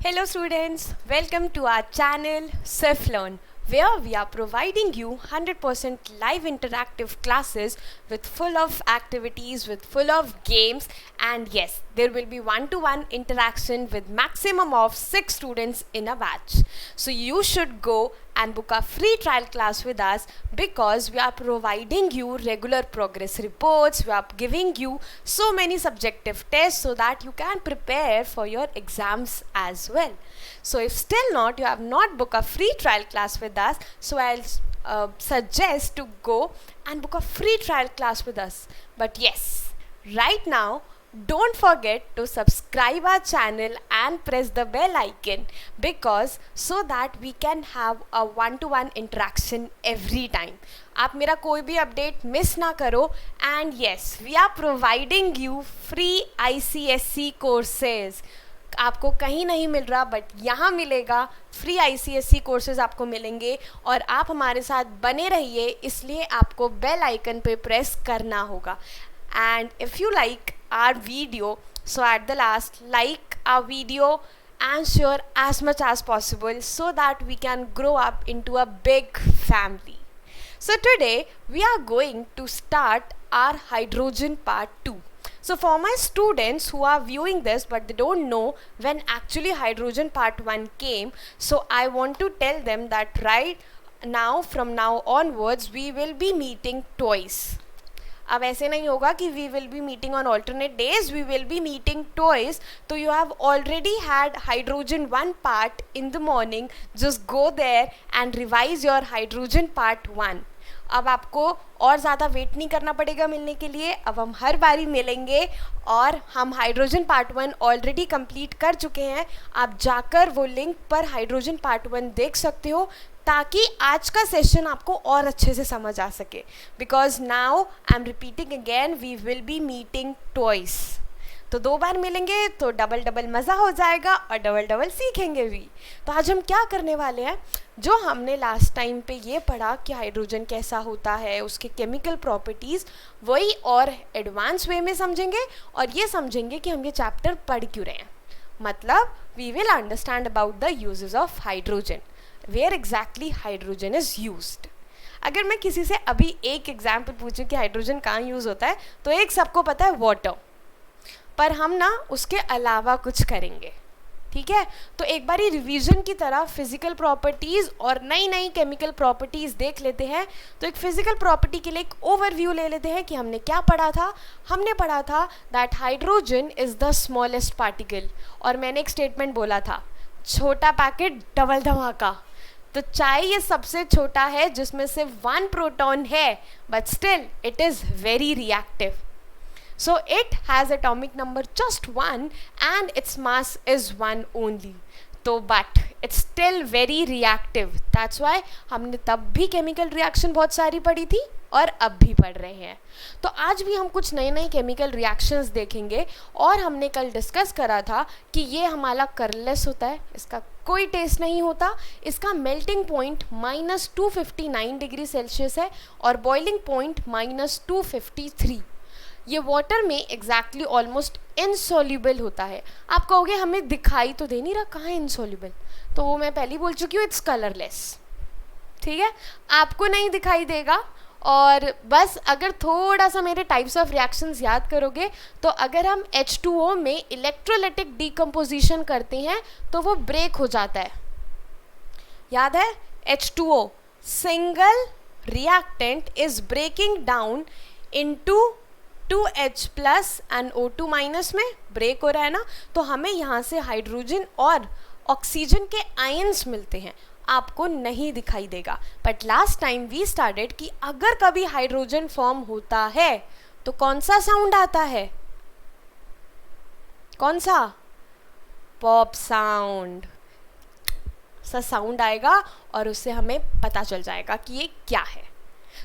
Hello students, welcome to our channel SwiftLearn, where we are providing you 100% live interactive classes with full of activities, with full of games, and yes, there will be one-to-one interaction with maximum of 6 students in a batch. So you should go and book a free trial class with us because we are providing you regular progress reports, we are giving you so many subjective tests so that you can prepare for your exams as well. So if still not, you have not booked a free trial class with us, so I'll suggest to go and book a free trial class with us. But yes, right now, don't forget to subscribe our channel and press the bell icon because so that we can have a one-to-one interaction every time. आप मेरा कोई भी update miss ना करो and yes, we are providing you free ICSE courses. आपको कहीं नहीं मिल रहा बट यहाँ मिलेगा. फ्री ICSE कोर्सेज आपको मिलेंगे और आप हमारे साथ बने रहिए, इसलिए आपको बेल आइकन पे प्रेस करना होगा. And if you like our video, so at the last, like our video and share as much as possible so that we can grow up into a big family. So today we are going to start our hydrogen part 2. So for my students who are viewing this but they don't know when actually hydrogen part 1 came, so I want to tell them that right now, from now onwards, we will be meeting twice. अब ऐसे नहीं होगा कि we will be meeting on alternate days, we will be meeting toys. तो you have already had hydrogen 1 part in the morning, just go there and revise your hydrogen part 1. अब आपको और ज़्यादा वेट नहीं करना पड़ेगा मिलने के लिए. अब हम हर बारी मिलेंगे और हम हाइड्रोजन पार्ट 1 ऑलरेडी कंप्लीट कर चुके हैं. आप जाकर वो लिंक पर हाइड्रोजन पार्ट 1 देख सकते हो ताकि आज का सेशन आपको और अच्छे से समझ आ सके. Because now I am repeating again, we will be meeting twice. तो 2 बार मिलेंगे तो डबल मज़ा हो जाएगा और डबल सीखेंगे भी. तो आज हम क्या करने वाले हैं, जो हमने लास्ट टाइम पे ये पढ़ा कि हाइड्रोजन कैसा होता है, उसके केमिकल प्रॉपर्टीज़, वही और एडवांस वे में समझेंगे और ये समझेंगे कि हम ये चैप्टर पढ़ क्यों रहे हैं. मतलब we will understand about the uses of hydrogen, where exactly hydrogen is used. अगर मैं किसी से अभी एक एग्जाम्पल पूछूं कि हाइड्रोजन कहाँ यूज़ होता है, तो एक सबको पता है वाटर, पर हम ना उसके अलावा कुछ करेंगे. ठीक है, तो एक बारी रिवीजन की तरह फिजिकल प्रॉपर्टीज़ और नई नई केमिकल प्रॉपर्टीज़ देख लेते हैं. तो एक फिजिकल प्रॉपर्टी के लिए एक ओवरव्यू ले लेते हैं कि हमने क्या पढ़ा था. हमने पढ़ा था that hydrogen is the smallest particle, और मैंने एक स्टेटमेंट बोला था, छोटा पैकेट डबल धमाका. तो चाहे ये सबसे छोटा है जिसमें सिर्फ 1 प्रोटॉन है, but still it is very reactive. So it has atomic number just 1 and its mass is 1 only. तो but it's still very reactive. That's why हमने तब भी केमिकल रिएक्शन बहुत सारी पढ़ी थी और अब भी पढ़ रहे हैं. तो आज भी हम कुछ नए नए केमिकल रिएक्शंस देखेंगे. और हमने कल डिस्कस करा था कि ये हमारा कलरलेस होता है, इसका कोई टेस्ट नहीं होता, इसका मेल्टिंग पॉइंट -259 डिग्री सेल्सियस है और बॉइलिंग पॉइंट -253. ये वाटर में एग्जैक्टली ऑलमोस्ट इनसॉल्यूबल होता है. आप कहोगे हमें दिखाई तो दे नहीं रहा, कहाँ है इनसॉल्यूबल, तो वो मैं पहले ही बोल चुकी हूँ, इट्स कलरलेस. ठीक है, आपको नहीं दिखाई देगा. और बस अगर थोड़ा सा मेरे टाइप्स ऑफ रिएक्शंस याद करोगे, तो अगर हम H2O में इलेक्ट्रोलाइटिक डिकम्पोजिशन करते हैं तो वो ब्रेक हो जाता है. याद है, H2O single reactant is breaking down into 2H plus and O2 minus में ब्रेक हो रहा है ना. तो हमें यहाँ से हाइड्रोजन और ऑक्सीजन के आयंस मिलते हैं. आपको नहीं दिखाई देगा, but last time we started कि अगर कभी हाइड्रोजन फॉर्म होता है तो कौन सा साउंड आता है, कौन सा, पॉप साउंड सा साउंड आएगा और उससे हमें पता चल जाएगा कि ये क्या है.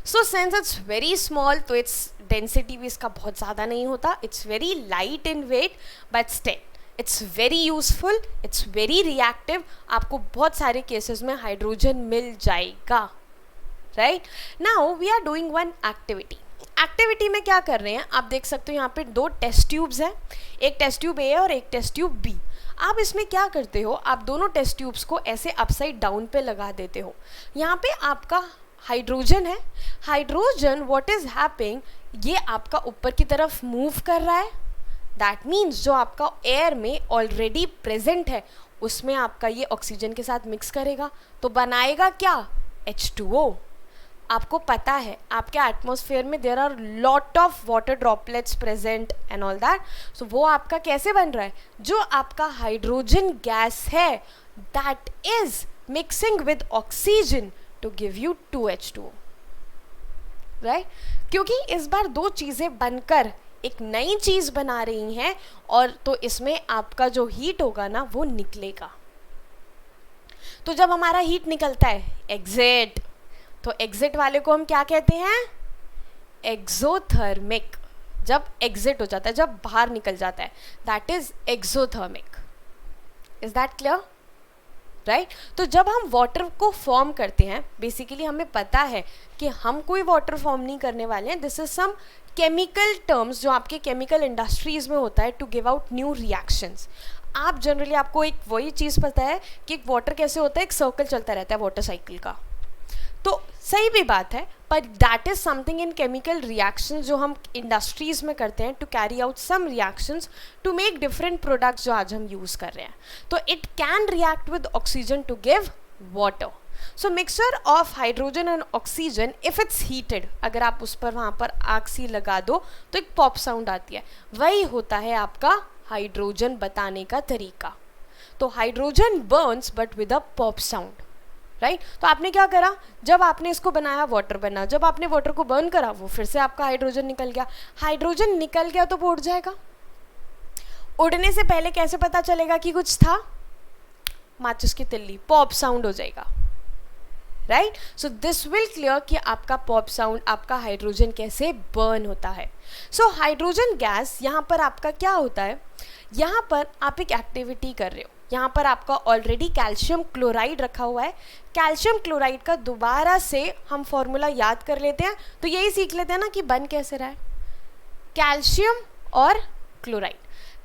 So since it's very small, तो इट्स डेंसिटी भी इसका बहुत ज़्यादा नहीं होता, it's very light in weight, but still it's very useful, it's very reactive. आपको बहुत सारे केसेस में हाइड्रोजन मिल जाएगा. Right now we are doing one activity. Activity में क्या कर रहे हैं आप देख सकते हो, यहाँ पे 2 टेस्ट ट्यूब्स हैं, एक टेस्ट ट्यूब ए और एक टेस्ट ट्यूब बी। आप इसमें क्या करते हो, आप दोनों टेस्ट ट्यूब्स को ऐसे अपसाइड डाउन पे लगा देते हो। यहाँ पे आपका हाइड्रोजन है, हाइड्रोजन व्हाट इज हैपनिंग, ये आपका ऊपर की तरफ मूव कर रहा है। दैट मीन्स जो आपका एयर में ऑलरेडी प्रेजेंट है उसमें आपका ये ऑक्सीजन के साथ मिक्स करेगा तो बनाएगा क्या, H2O। आपको पता है आपके एटमॉस्फेयर में there are lot of water droplets present and all that, so वो आपका कैसे बन रहा है, जो आपका हाइड्रोजन गैस है that is mixing with oxygen to give you 2H2O, right. क्योंकि इस बार 2 चीज़ें बनकर एक नई चीज़ बना रही हैं और तो इसमें आपका जो हीट होगा ना वो निकलेगा। तो जब हमारा हीट निकलता है एग्जिट, तो एग्जिट वाले को हम क्या कहते हैं, एक्सोथर्मिक। जब एग्जिट हो जाता है, जब बाहर निकल जाता है, that is exothermic. Is that clear, right. तो जब हम वाटर को फॉर्म करते हैं, बेसिकली हमें पता है कि हम कोई वाटर फॉर्म नहीं करने वाले हैं, this is some chemical terms जो आपके केमिकल इंडस्ट्रीज में होता है to give out new reactions. आप जनरली आपको एक वही चीज़ पता है कि एक वाटर कैसे होता है, एक सर्कल चलता रहता है वाटर साइकिल का, तो सही भी बात है, पर that is something in chemical reactions जो हम इंडस्ट्रीज में करते हैं to carry out some reactions to make different products जो आज हम यूज़ कर रहे हैं। तो it can react with oxygen to give water. So mixture of hydrogen and oxygen if it's heated, अगर आप उस पर वहाँ पर आग सी लगा दो तो एक पॉप साउंड आती है, वही होता है आपका हाइड्रोजन बताने का तरीका। तो hydrogen Burns but with a pop sound, right. तो आपने क्या करा, जब आपने इसको बनाया वाटर बना, जब आपने वाटर को बर्न करा वो फिर से आपका हाइड्रोजन निकल गया। हाइड्रोजन निकल गया तो वो उड़ जाएगा, उड़ने से पहले कैसे पता चलेगा कि कुछ था, माचिस की तिल्ली, पॉप साउंड हो जाएगा, right. So this will clear कि आपका पॉप साउंड, आपका हाइड्रोजन कैसे बर्न होता है। सो हाइड्रोजन गैस यहाँ पर आपका क्या होता है, यहाँ पर आप एक एक्टिविटी कर रहे हो, यहाँ पर आपका ऑलरेडी कैल्शियम क्लोराइड रखा हुआ है। कैल्शियम क्लोराइड का दोबारा से हम फॉर्मूला याद कर लेते हैं, तो यही सीख लेते हैं ना कि बन कैसे रहा है, कैल्शियम और क्लोराइड।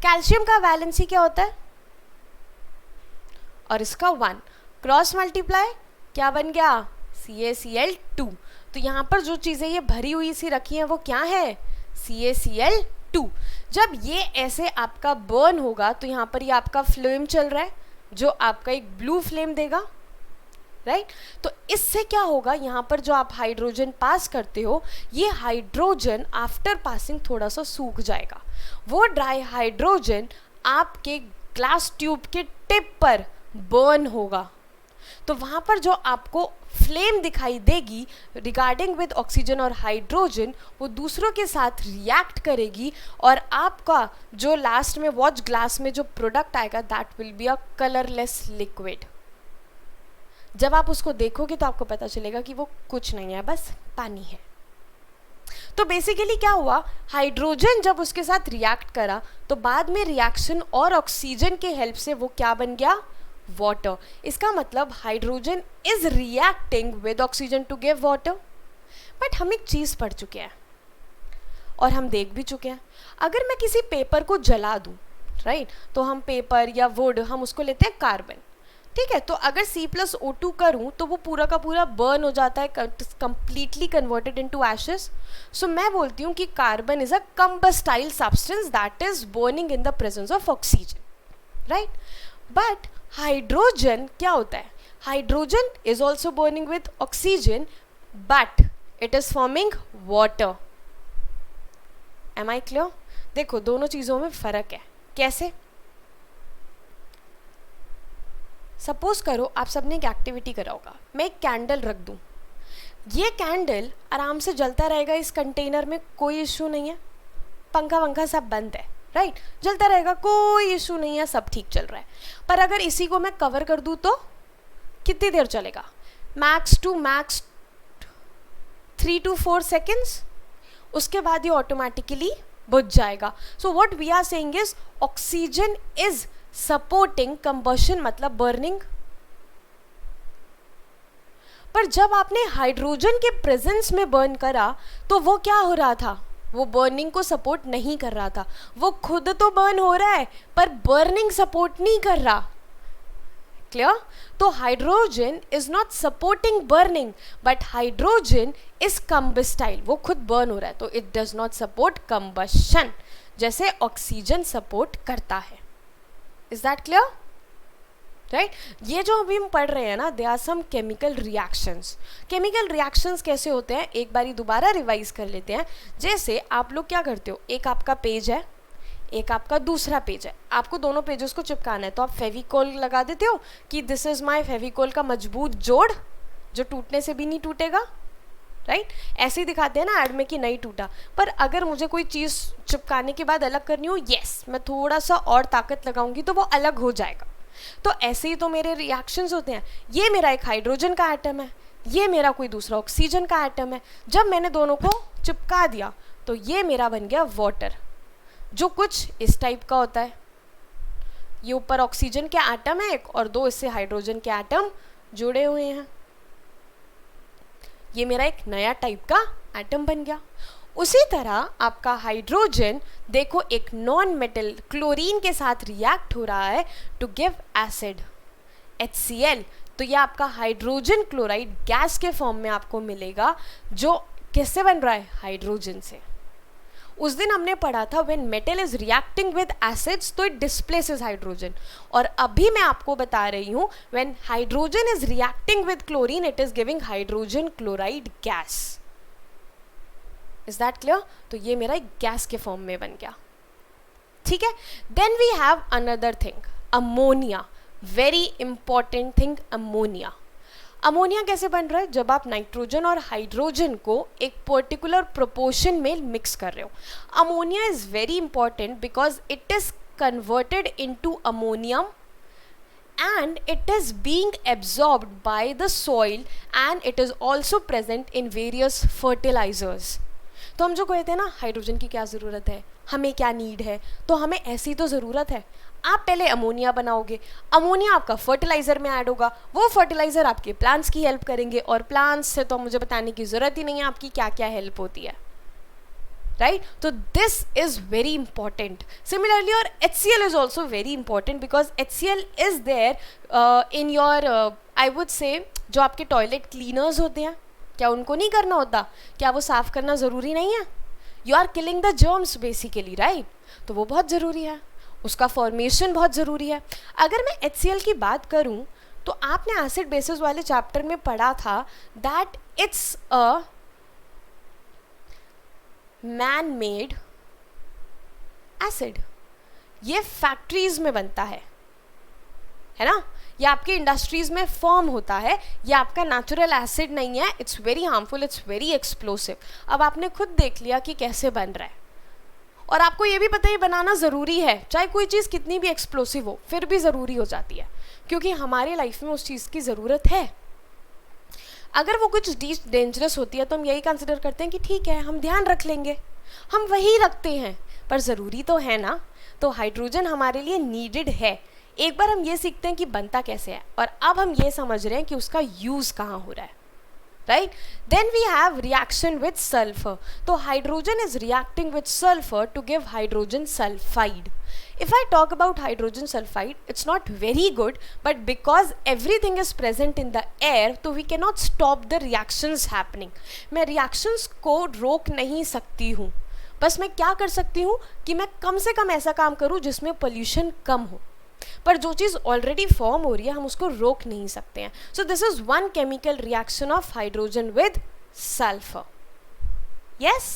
कैल्शियम का वैलेंसी क्या होता है और इसका 1, क्रॉस मल्टीप्लाई क्या बन गया, CaCl2। तो यहाँ पर जो चीज़ें ये भरी हुई सी रखी हैं वो क्या है, CaCl2। जब ये ऐसे आपका बर्न होगा तो यहाँ पर ये आपका फ्लेम चल रहा है जो आपका एक ब्लू फ्लेम देगा, राइट। तो इससे क्या होगा, यहाँ पर जो आप हाइड्रोजन पास करते हो, ये हाइड्रोजन आफ्टर पासिंग थोड़ा सा सूख जाएगा। वो ड्राई हाइड्रोजन आपके ग्लास ट्यूब के टिप पर बर्न होगा, तो वहाँ पर जो आपको फ्लेम दिखाई देगी रिगार्डिंग विद ऑक्सीजन और हाइड्रोजन, वो दूसरों के साथ रिएक्ट करेगी और आपका जो लास्ट में वॉच ग्लास में जो प्रोडक्ट आएगा that will be a colourless liquid. जब आप उसको देखोगे तो आपको पता चलेगा कि वो कुछ नहीं है, बस पानी है। तो बेसिकली क्या हुआ, हाइड्रोजन जब उसके साथ रिएक्ट करा तो बाद में रिएक्शन और ऑक्सीजन के हेल्प से वो क्या बन गया, वाटर। इसका मतलब hydrogen is reacting with oxygen to give water. But हम एक चीज़ पढ़ चुके हैं और हम देख भी चुके हैं, अगर मैं किसी पेपर को जला दूं, राइट, तो हम पेपर या वुड हम उसको लेते हैं कार्बन, ठीक है। तो अगर C+O2 करूं तो वो पूरा का पूरा बर्न हो जाता है, completely converted into ashes. So मैं बोलती हूँ कि carbon is a combustible substance that is burning in the presence of oxygen, right. But hydrogen क्या होता है, hydrogen is also burning with oxygen but it is forming water. Am I clear? देखो दोनों चीज़ों में फ़र्क है। कैसे? सपोज करो आप सबने एक एक्टिविटी करा होगा, मैं एक कैंडल रख दूँ, ये कैंडल आराम से जलता रहेगा इस कंटेनर में, कोई इशू नहीं है, पंखा वंखा सब बंद है, राइट, जलता रहेगा, कोई इशू नहीं है, सब ठीक चल रहा है। पर अगर इसी को मैं कवर कर दूँ तो कितनी देर चलेगा? Max to max 3 to 4 seconds, उसके बाद ये ऑटोमेटिकली बुझ जाएगा। So what we are saying is oxygen is supporting combustion, मतलब बर्निंग, पर जब आपने हाइड्रोजन के प्रेजेंस में बर्न करा तो वो क्या हो रहा था, वो बर्निंग को सपोर्ट नहीं कर रहा था। वो खुद तो बर्न हो रहा है पर बर्निंग सपोर्ट नहीं कर रहा। क्लियर? तो hydrogen is not supporting burning but hydrogen is combustible, वो खुद बर्न हो रहा है तो it does not support combustion जैसे ऑक्सीजन सपोर्ट करता है। Is that clear? राइट? ये जो अभी हम पढ़ रहे हैं ना, they are some chemical reactions. Chemical reactions कैसे होते हैं एक बारी दोबारा रिवाइज कर लेते हैं। जैसे आप लोग क्या करते हो, एक आपका पेज है, एक आपका दूसरा पेज है, आपको दोनों पेजेस को चिपकाना है तो आप फेविकोल लगा देते हो कि दिस इज माय फेविकोल का मजबूत जोड़ जो टूटने से भी नहीं टूटेगा। राइट? ऐसे ही दिखाते हैं ना ऐड में कि नहीं टूटा। पर अगर मुझे कोई चीज़ चिपकाने के बाद अलग करनी हो, यस मैं थोड़ा सा और ताकत लगाऊंगी तो वो अलग हो जाएगा। तो ऐसे ही तो मेरे रिएक्शंस होते हैं। ये मेरा एक हाइड्रोजन का एटम है, ये मेरा कोई दूसरा ऑक्सीजन का एटम है। जब मैंने दोनों को चिपका दिया तो ये मेरा बन गया वाटर, जो कुछ इस टाइप का होता है। ये ऊपर ऑक्सीजन के एटम है एक और दो इससे हाइड्रोजन के एटम जुड़े हुए हैं। ये मेरा एक नया टाइप का एटम बन गया। उसी तरह आपका हाइड्रोजन देखो एक नॉन मेटल क्लोरीन के साथ रिएक्ट हो रहा है टू गिव एसिड HCl। तो ये आपका हाइड्रोजन क्लोराइड गैस के फॉर्म में आपको मिलेगा, जो किससे बन रहा है, हाइड्रोजन से। उस दिन हमने पढ़ा था when metal is reacting with acids तो इट डिस्प्लेसेस हाइड्रोजन, और अभी मैं आपको बता रही हूँ when hydrogen is reacting with chlorine it is giving hydrogen chloride gas. Is that clear? तो ये मेरा एक गैस के फॉर्म में बन गया। ठीक है? Then we have another thing, ammonia. Very important thing, ammonia. Ammonia कैसे बन रहा है, जब आप नाइट्रोजन और हाइड्रोजन को एक पर्टिकुलर प्रोपोर्शन में मिक्स कर रहे हो। Ammonia is very important because it is converted into ammonium and it is being absorbed by the soil and it is also present in various fertilizers। तो हम जो कहते हैं ना हाइड्रोजन की क्या ज़रूरत है, हमें क्या नीड है, तो हमें ऐसी तो ज़रूरत है। आप पहले अमोनिया बनाओगे, अमोनिया आपका फर्टिलाइज़र में ऐड होगा, वो फर्टिलाइज़र आपके प्लांट्स की हेल्प करेंगे, और प्लांट्स से तो मुझे बताने की ज़रूरत ही नहीं है आपकी क्या क्या हेल्प होती है। राइट? तो this is very important. Similarly और HCl is also very important because HCl is there in your I would say जो आपके टॉयलेट क्लीनर्स होते हैं, क्या उनको नहीं करना होता, क्या वो साफ़ करना ज़रूरी नहीं है? You are killing the germs basically, right? तो वो बहुत ज़रूरी है, उसका फॉर्मेशन बहुत ज़रूरी है। अगर मैं HCl की बात करूँ तो आपने एसिड बेसिस वाले चैप्टर में पढ़ा था that it's a man made acid. ये फैक्ट्रीज में बनता है ना, ये आपके इंडस्ट्रीज में फॉर्म होता है, ये आपका नेचुरल एसिड नहीं है। It's very harmful, it's very explosive. अब आपने खुद देख लिया कि कैसे बन रहा है, और आपको ये भी पता है बनाना ज़रूरी है, चाहे कोई चीज़ कितनी भी एक्सप्लोसिव हो फिर भी ज़रूरी हो जाती है, क्योंकि हमारे लाइफ में उस चीज़ की ज़रूरत है। अगर वो कुछ डेंजरस होती है तो हम यही कंसिडर करते हैं कि ठीक है हम ध्यान रख लेंगे, हम वही रखते हैं, पर ज़रूरी तो है ना। तो हाइड्रोजन हमारे लिए नीडेड है। एक बार हम ये सीखते हैं कि बनता कैसे है, और अब हम ये समझ रहे हैं कि उसका यूज़ कहाँ हो रहा है। Right? Then we have reaction with sulphur. तो hydrogen is reacting with sulphur to give hydrogen sulphide. If I talk about hydrogen sulfide, it's not very good, but because everything is present in the air, तो we cannot stop the reactions happening. मैं reactions को रोक नहीं सकती हूँ, बस मैं क्या कर सकती हूँ कि मैं कम से कम ऐसा काम करूँ जिसमें pollution कम हो, पर जो चीज़ ऑलरेडी फॉर्म हो रही है हम उसको रोक नहीं सकते हैं। So this is one chemical reaction of hydrogen with sulfur. Yes?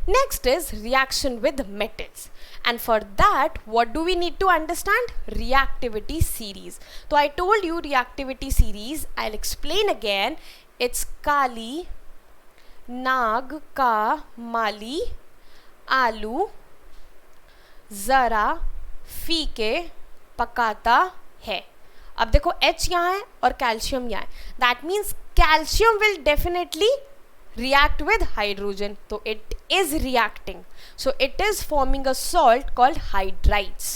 Next is reaction with metals, and for that what do we need to understand? Reactivity series. So I told you reactivity series, I'll explain again. It's Kali, Nag, Ka, Mali, Alu, Zara, फीके, पकाता है। अब देखो H यहाँ है और calcium यहाँ है, that means calcium will definitely react with hydrogen, so it is reacting, so it is forming a salt called hydrides,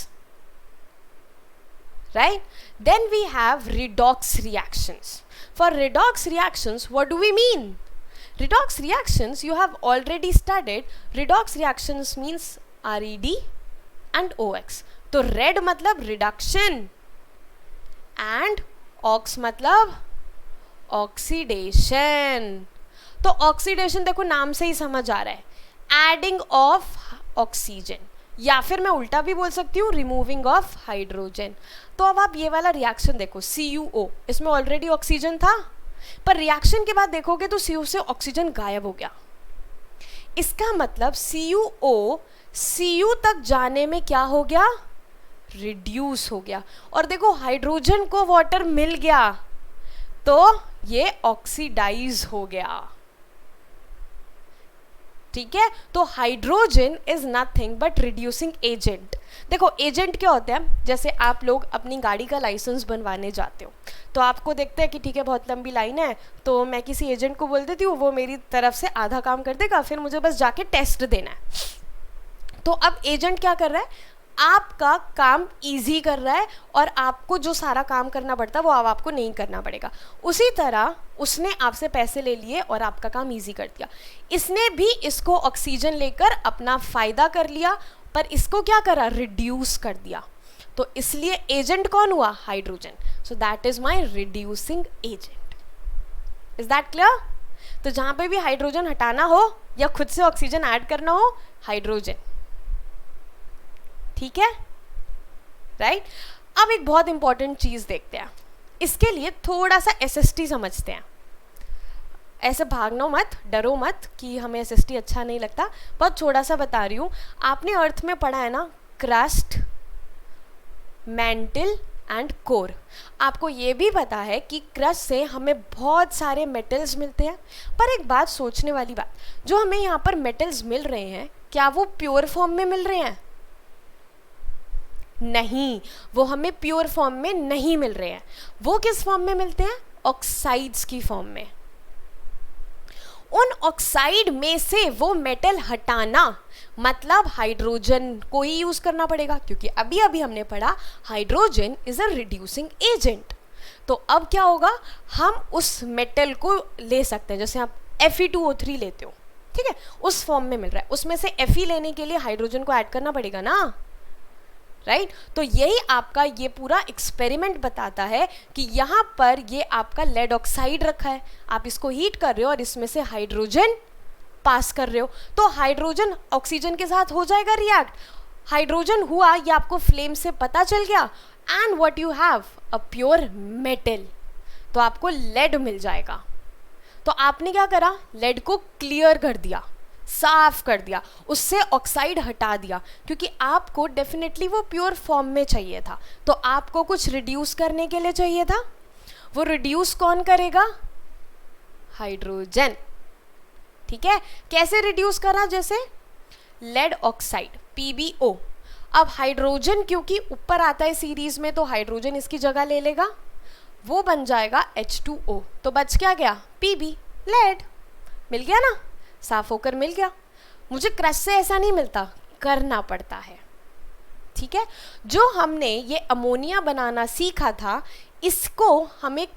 right? Then we have redox reactions. For redox reactions, what do we mean? Redox reactions, you have already studied. Redox reactions means RED and OX. तो red मतलब reduction and ox मतलब oxidation. तो oxidation देखो नाम से ही समझ आ रहा है, adding of oxygen, या फिर मैं उल्टा भी बोल सकती हूँ रिमूविंग ऑफ हाइड्रोजन. तो अब आप ये वाला रिएक्शन देखो, CuO, इसमें ऑलरेडी ऑक्सीजन था, पर रिएक्शन के बाद देखोगे तो Cu से ऑक्सीजन गायब हो गया. इसका मतलब CuO Cu तक जाने में क्या हो गया, रिड्यूस हो गया. और देखो हाइड्रोजन को वाटर मिल गया तो ये ऑक्सीडाइज हो गया. ठीक है, तो hydrogen is nothing but reducing agent. देखो एजेंट क्या होते हैं, जैसे आप लोग अपनी गाड़ी का लाइसेंस बनवाने जाते हो तो आपको देखते हैं कि ठीक है बहुत लंबी लाइन है, तो मैं किसी एजेंट को बोल देती हूँ, वो मेरी तरफ से आधा काम कर देगा, फिर मुझे बस जाके टेस्ट देना है. तो अब एजेंट क्या कर रहा है, आपका काम इजी कर रहा है और आपको जो सारा काम करना पड़ता है वो अब आपको नहीं करना पड़ेगा. उसी तरह उसने आपसे पैसे ले लिए और आपका काम इजी कर दिया. इसने भी इसको ऑक्सीजन लेकर अपना फ़ायदा कर लिया, पर इसको क्या करा, रिड्यूस कर दिया. तो इसलिए एजेंट कौन हुआ, hydrogen. So that is my reducing agent. Is that clear? तो जहाँ पे भी हाइड्रोजन हटाना हो या खुद से ऑक्सीजन ऐड करना हो, हाइड्रोजन. ठीक है, राइट. अब एक बहुत इंपॉर्टेंट चीज़ देखते हैं, इसके लिए थोड़ा सा SST समझते हैं. ऐसे भागनो मत, डरो मत कि हमें SST अच्छा नहीं लगता, बहुत थोड़ा सा बता रही हूँ. आपने अर्थ में पढ़ा है ना, क्रस्ट, मैंटल एंड कोर. आपको ये भी पता है कि क्रस्ट से हमें बहुत सारे मेटल्स मिलते हैं. पर एक बात सोचने वाली बात, जो हमें यहाँ पर मेटल्स मिल रहे हैं, क्या वो प्योर फॉर्म में मिल रहे हैं? नहीं, वो हमें प्योर फॉर्म में नहीं मिल रहे हैं. वो किस फॉर्म में मिलते हैं, ऑक्साइड्स की फॉर्म में. उन ऑक्साइड में से वो मेटल हटाना मतलब हाइड्रोजन को ही यूज करना पड़ेगा, क्योंकि अभी अभी हमने पढ़ा hydrogen is a reducing agent. तो अब क्या होगा, हम उस मेटल को ले सकते हैं. जैसे आप Fe2O3 लेते हो, ठीक है, उस फॉर्म में मिल रहा है, उसमें से Fe लेने के लिए हाइड्रोजन को ऐड करना पड़ेगा ना, राइट. तो यही आपका ये पूरा एक्सपेरिमेंट बताता है कि यहाँ पर ये आपका लेड ऑक्साइड रखा है, आप इसको हीट कर रहे हो और इसमें से हाइड्रोजन पास कर रहे हो, तो हाइड्रोजन ऑक्सीजन के साथ हो जाएगा रिएक्ट. हाइड्रोजन हुआ, ये आपको फ्लेम से पता चल गया, and what you have, a pure metal. तो आपको लेड मिल जाएगा. तो आपने क्या करा, लेड को क्लियर कर दिया, साफ कर दिया, उससे ऑक्साइड हटा दिया, क्योंकि आपको डेफिनेटली वो प्योर फॉर्म में चाहिए था. तो आपको कुछ रिड्यूस करने के लिए चाहिए था, वो रिड्यूस कौन करेगा, हाइड्रोजन. ठीक है, कैसे रिड्यूस करा, जैसे लेड ऑक्साइड PbO. अब हाइड्रोजन क्योंकि ऊपर आता है सीरीज में, तो हाइड्रोजन इसकी जगह ले लेगा, वो बन जाएगा H2O. तो बच क्या गया, Pb, लेड. मिल गया ना, साफ होकर मिल गया. मुझे क्रश से ऐसा नहीं मिलता, करना पड़ता है. ठीक है, जो हमने ये अमोनिया बनाना सीखा था, इसको हमें एक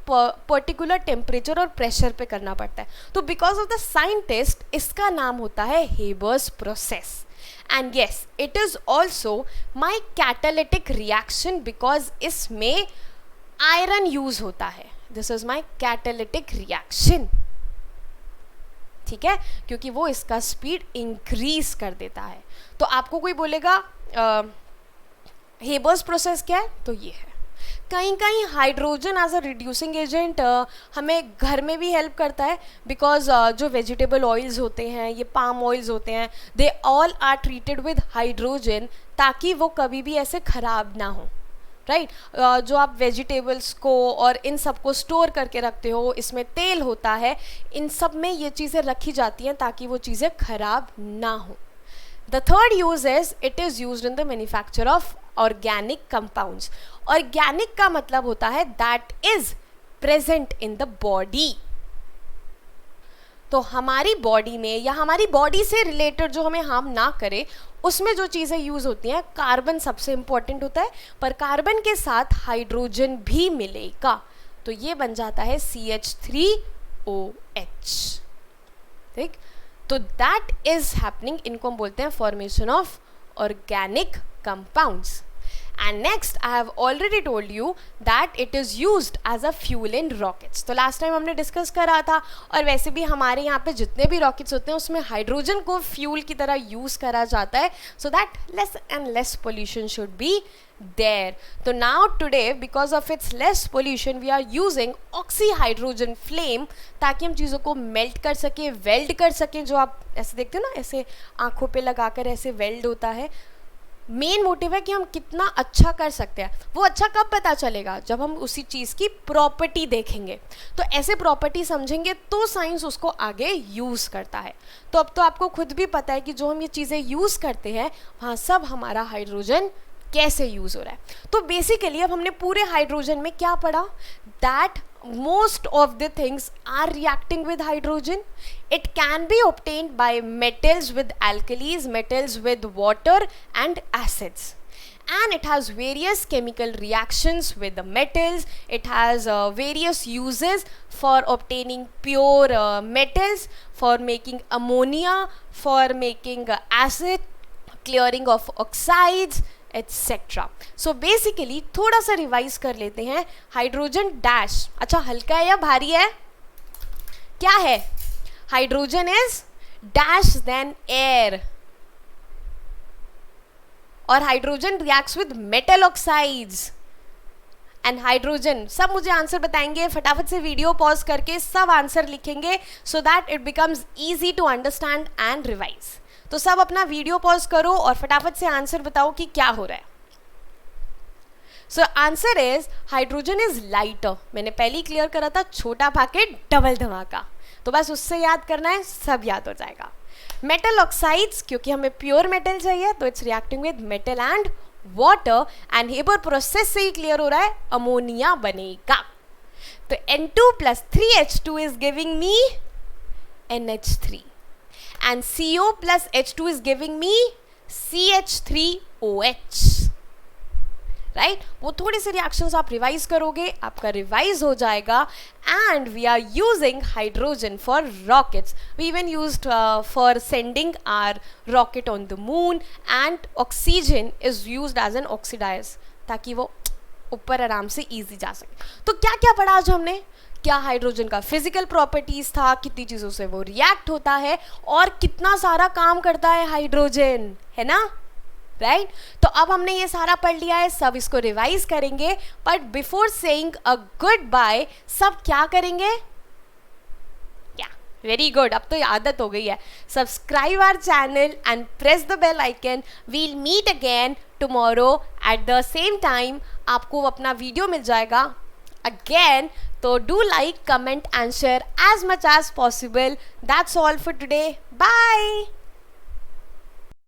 पर्टिकुलर टेम्परेचर और प्रेशर पे करना पड़ता है. तो बिकॉज ऑफ द साइंटिस्ट इसका नाम होता है Haber's process. And yes, it is also my catalytic reaction, because इसमें आयरन यूज होता है. This is my catalytic reaction. ठीक है, क्योंकि वो इसका स्पीड इंक्रीज कर देता है. तो आपको कोई बोलेगा हेबर्स प्रोसेस क्या है, तो ये है. कहीं कहीं hydrogen as a reducing agent हमें घर में भी हेल्प करता है, बिकॉज जो वेजिटेबल ऑयल्स होते हैं, ये पाम ऑयल्स होते हैं, they all are treated with hydrogen, ताकि वो कभी भी ऐसे ख़राब ना हो. राइट, जो आप वेजिटेबल्स को और इन सब को स्टोर करके रखते हो, इसमें तेल होता है, इन सब में ये चीज़ें रखी जाती हैं ताकि वो चीज़ें खराब ना हो. The third use is it is used in the manufacture of organic compounds. Organic का मतलब होता है that is present in the body. तो हमारी बॉडी में या हमारी बॉडी से रिलेटेड जो हमें हार्म ना करे, उसमें जो चीज़ें यूज़ होती हैं, कार्बन सबसे इम्पॉर्टेंट होता है, पर कार्बन के साथ हाइड्रोजन भी मिलेगा. तो ये बन जाता है CH3OH, ठीक। तो दैट इज हैपनिंग, इनको हम बोलते हैं formation of organic compounds. And next I have already told you that it is used as a fuel in rockets। तो लास्ट टाइम हमने डिस्कस करा था, और वैसे भी हमारे यहाँ पे जितने भी रॉकेट्स होते हैं उसमें हाइड्रोजन को फ्यूल की तरह यूज़ करा जाता है, so that less and less pollution should be there. तो now today because of its less pollution we are using oxy hydrogen flame, ताकि हम चीज़ों को मेल्ट कर सकें, वेल्ड कर सकें। जो आप ऐसे देखते हो ना, ऐसे आँखों पे लगाकर ऐसे वेल्ड होता है। मेन मोटिव है कि हम कितना अच्छा कर सकते हैं। वो अच्छा कब पता चलेगा? जब हम उसी चीज़ की प्रॉपर्टी देखेंगे। तो ऐसे प्रॉपर्टी समझेंगे तो साइंस उसको आगे यूज़ करता है। तो अब तो आपको खुद भी पता है कि जो हम ये चीज़ें यूज़ करते हैं वहाँ सब हमारा हाइड्रोजन कैसे यूज़ हो रहा है। तो बेसिकली अब हमने पूरे हाइड्रोजन में क्या पढ़ा? That most of the things are reacting with hydrogen. It can be obtained by metals with alkalis, metals with water and acids, and it has various chemical reactions with the metals. It has various uses for obtaining pure metals, for making ammonia, for making acid, clearing of oxides, etc. So basically थोड़ा सा revise कर लेते हैं। Hydrogen dash, अच्छा हल्का है या भारी है? क्या है? Hydrogen is dash than air, और hydrogen reacts with metal oxides and hydrogen. सब मुझे आंसर बताएंगे, फटाफट से वीडियो पॉज करके सब आंसर लिखेंगे so that it becomes easy to understand and revise. तो सब अपना वीडियो पॉज करो और फटाफट से आंसर बताओ कि क्या हो रहा है। So answer is hydrogen is lighter. मैंने पहले ही क्लियर करा था, छोटा भागे डबल धमाका, तो बस उससे याद करना है, सब याद हो जाएगा। मेटल ऑक्साइड्स, क्योंकि हमें प्योर मेटल चाहिए तो it's reacting with metal and water, and Haber process से ही क्लियर हो रहा है अमोनिया बनेगा। तो N2 + 3H2 is giving me NH3, and CO + H2 is giving me CH3OH, right. वो थोड़े से रिएक्शंस आप रिवाइज करोगे, आपका रिवाइज हो जाएगा। And we are using hydrogen for rockets. We even used for sending our rocket on the moon, and oxygen is used as an oxidise, ताकि वो ऊपर आराम से ईजी जा सके। तो क्या क्या पढ़ा आज हमने? क्या हाइड्रोजन का फिजिकल प्रॉपर्टीज था, कितनी चीज़ों से वो रिएक्ट होता है, और कितना सारा काम करता है हाइड्रोजन, है ना, राइट। तो अब हमने ये सारा पढ़ लिया है, सब इसको रिवाइज करेंगे। But before saying a goodbye, सब क्या करेंगे? क्या? वेरी गुड, अब तो आदत हो गई है। Subscribe our channel and press the bell icon. We'll meet again tomorrow at the same time. आपको अपना वीडियो मिल जाएगा again. So do like, comment and share as much as possible. That's all for today. Bye.